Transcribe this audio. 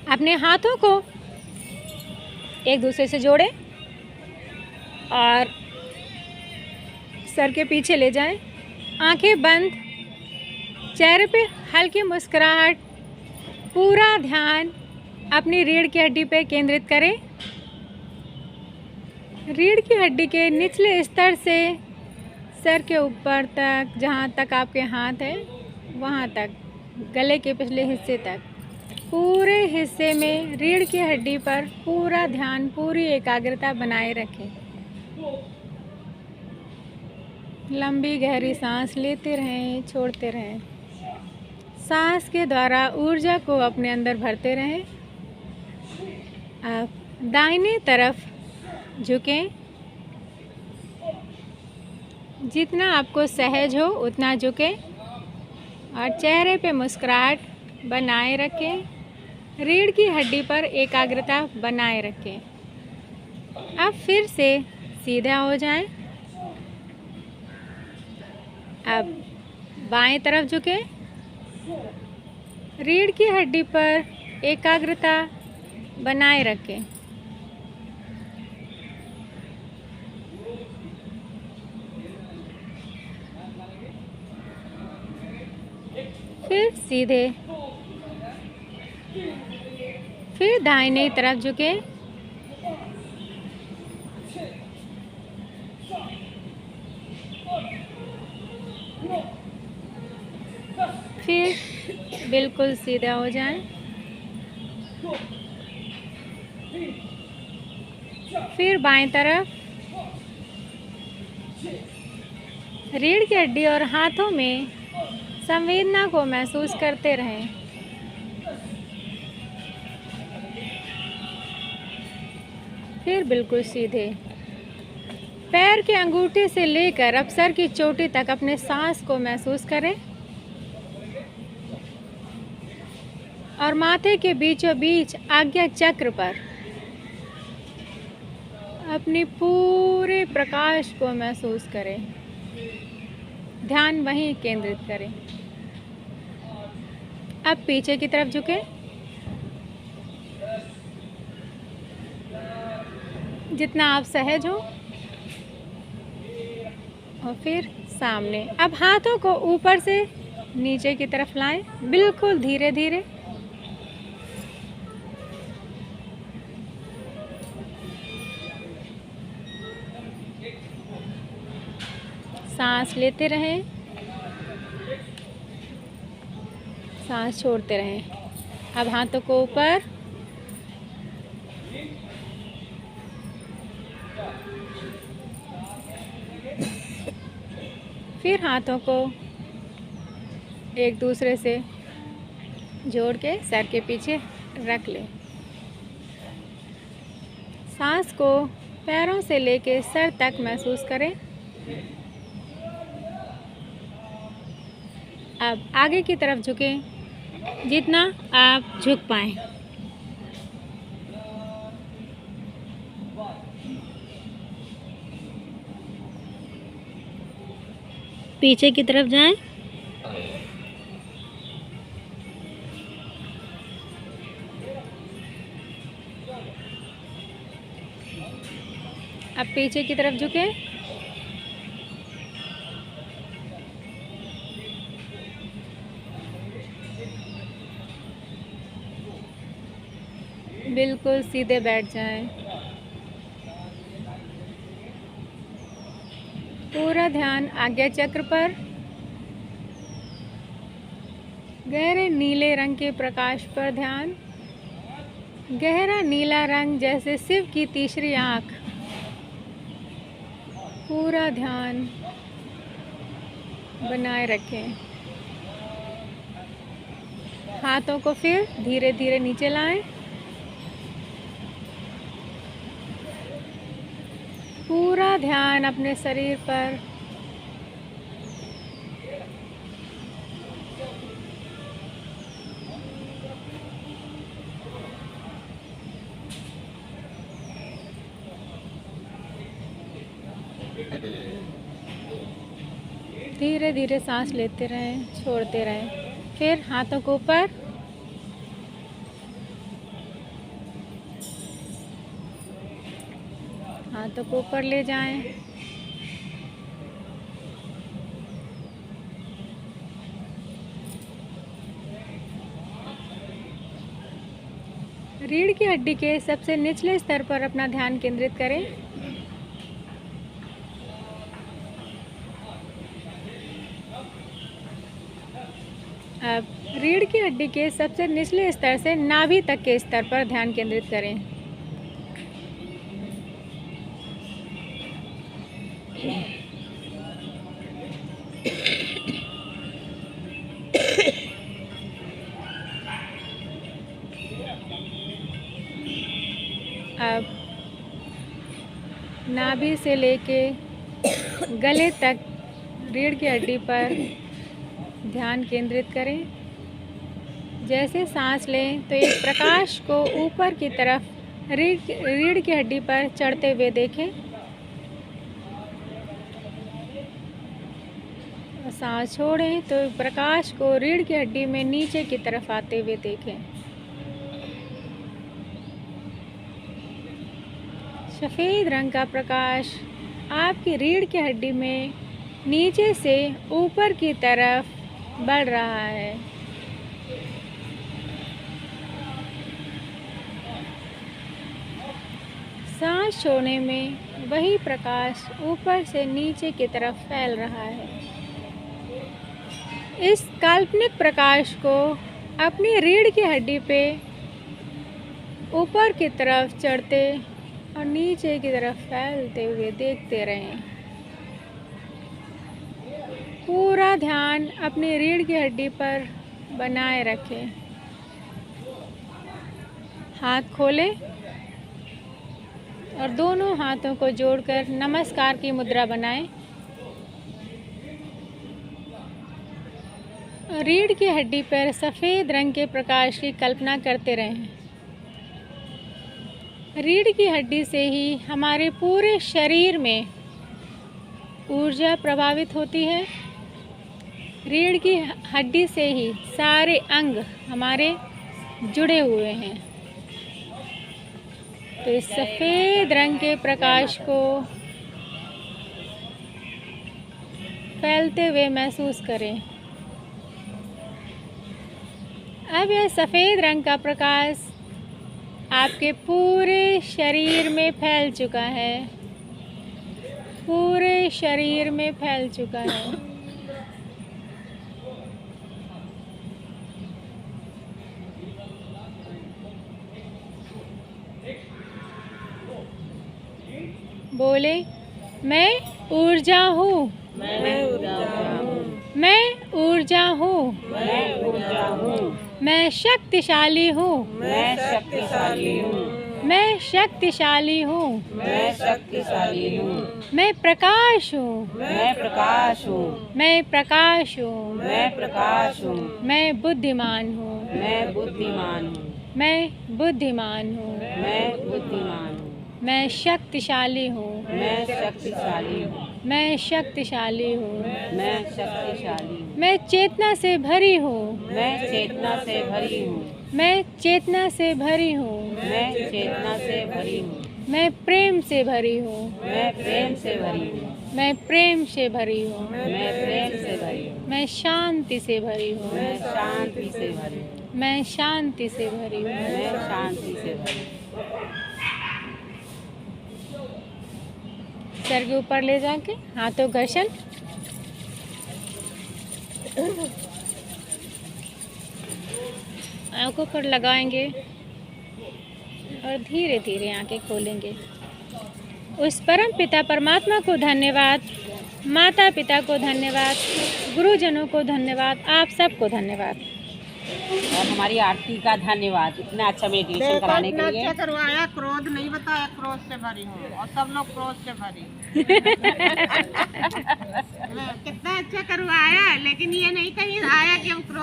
अपने हाथों को एक दूसरे से जोड़ें और सर के पीछे ले जाएं। आंखें बंद, चेहरे पे हल्की मुस्कुराहट। पूरा ध्यान अपनी रीढ़ की हड्डी पे केंद्रित करें। रीढ़ की हड्डी के निचले स्तर से सर के ऊपर तक, जहाँ तक आपके हाथ है वहाँ तक, गले के पिछले हिस्से तक, पूरे हिस्से में रीढ़ की हड्डी पर पूरा ध्यान, पूरी एकाग्रता बनाए रखें। लंबी गहरी सांस लेते रहें, छोड़ते रहें। सांस के द्वारा ऊर्जा को अपने अंदर भरते रहें। आप दाहिने तरफ झुकें। जितना आपको सहज हो उतना झुकें और चेहरे पे मुस्कुराहट बनाए रखें। रीढ़ की हड्डी पर एकाग्रता बनाए रखें। अब फिर से सीधा हो जाएं। अब बाएं तरफ झुकें। रीढ़ की हड्डी पर एकाग्रता बनाए रखें। फिर सीधे, फिर दाहिने तरफ झुकें। फिर बिल्कुल सीधा हो जाएं। फिर बाएं तरफ। रीढ़ की हड्डी और हाथों में संवेदना को महसूस करते रहें। फिर बिल्कुल सीधे। पैर के अंगूठे से लेकर अब सर की चोटी तक अपने सांस को महसूस करें और माथे के बीचों बीच आज्ञा चक्र पर अपनी पूरे प्रकाश को महसूस करें। ध्यान वहीं केंद्रित करें। अब पीछे की तरफ झुकें। जितना आप सहज हो, और फिर सामने। अब हाथों को ऊपर से नीचे की तरफ लाएं, बिल्कुल धीरे धीरे। सांस लेते रहें, सांस छोड़ते रहें। अब हाथों को ऊपर, फिर हाथों को एक दूसरे से जोड़ के सर के पीछे रख लें। सांस को पैरों से लेके सर तक महसूस करें। अब आगे की तरफ झुकें, जितना आप झुक पाएं। पीछे की तरफ जाएं। अब पीछे की तरफ झुकें। बिल्कुल सीधे बैठ जाएं। पूरा ध्यान आज्ञा चक्र पर, गहरे नीले रंग के प्रकाश पर ध्यान। गहरा नीला रंग जैसे शिव की तीसरी आँख। पूरा ध्यान बनाए रखें। हाथों को फिर धीरे धीरे नीचे लाएं। पूरा ध्यान अपने शरीर पर। धीरे धीरे सांस लेते रहें, छोड़ते रहें। फिर हाथों को ऊपर, हाथों को ऊपर ले जाएं। रीढ़ की हड्डी के सबसे निचले स्तर पर अपना ध्यान केंद्रित करें। अब रीढ़ की हड्डी के सबसे निचले स्तर से नाभि तक के स्तर पर ध्यान केंद्रित करें। अब नाभि से लेके गले तक रीढ़ की हड्डी पर ध्यान केंद्रित करें। जैसे सांस लें तो एक प्रकाश को ऊपर की तरफ रीढ़ की हड्डी पर चढ़ते हुए देखें। सांस छोड़ें तो प्रकाश को रीढ़ की हड्डी में नीचे की तरफ आते हुए देखें। सफ़ेद रंग का प्रकाश आपकी रीढ़ की हड्डी में नीचे से ऊपर की तरफ बढ़ रहा है। सांस छोड़ने में वही प्रकाश ऊपर से नीचे की तरफ फैल रहा है। इस काल्पनिक प्रकाश को अपनी रीढ़ की हड्डी पे ऊपर की तरफ चढ़ते और नीचे की तरफ फैलते हुए देखते रहें। पूरा ध्यान अपनी रीढ़ की हड्डी पर बनाए रखें। हाथ खोलें और दोनों हाथों को जोड़कर नमस्कार की मुद्रा बनाएं। रीढ़ की हड्डी पर सफ़ेद रंग के प्रकाश की कल्पना करते रहें। रीढ़ की हड्डी से ही हमारे पूरे शरीर में ऊर्जा प्रभावित होती है। रीढ़ की हड्डी से ही सारे अंग हमारे जुड़े हुए हैं। तो इस सफ़ेद रंग के प्रकाश को फैलते हुए महसूस करें। अब यह सफ़ेद रंग का प्रकाश आपके पूरे शरीर में फैल चुका है। पूरे शरीर में फैल चुका है। बोले, मैं ऊर्जा हूँ। मैं ऊर्जा हूँ। मैं ऊर्जा हूँ। मैं ऊर्जा हूँ। मैं शक्तिशाली हूँ। मैं शक्तिशाली हूँ। मैं शक्तिशाली हूँ। मैं शक्तिशाली हूँ। मैं प्रकाश हूँ। मैं प्रकाश हूँ। मैं प्रकाश हूँ। मैं प्रकाश हूँ। मैं बुद्धिमान हूँ। मैं बुद्धिमान हूँ। मैं बुद्धिमान हूँ। मैं बुद्धिमान हूँ। मैं शक्तिशाली हूँ। मैं शक्तिशाली हूँ। मैं शक्तिशाली हूँ। मैं शक्तिशाली हूँ। मैं चेतना से भरी हूँ। मैं चेतना से भरी हूँ। मैं चेतना से भरी हूँ। मैं चेतना से भरी हूँ। मैं प्रेम से भरी हूँ। मैं प्रेम से भरी हूँ। मैं प्रेम से भरी हूँ। मैं प्रेम से भरी हूँ। मैं शांति से भरी हूँ। मैं शांति से भरी हूँ। मैं शांति से भरी हूँ। मैं शांति से भरी हूँ। सर के ऊपर ले जाके हाथों घर्षण। आंखों पर लगाएंगे और धीरे धीरे आंखें खोलेंगे। उस परम पिता परमात्मा को धन्यवाद, माता पिता को धन्यवाद, गुरुजनों को धन्यवाद, आप सबको धन्यवाद। और हमारी आरती का धन्यवाद इतना अच्छा मेडिटेशन कराने के लिए। अच्छा करवाया, क्रोध नहीं बताया, क्रोध से भरी हूँ और सब लोग क्रोध से भरी। कितना अच्छा करवाया, लेकिन ये नहीं कहीं आया कि हम क्रोध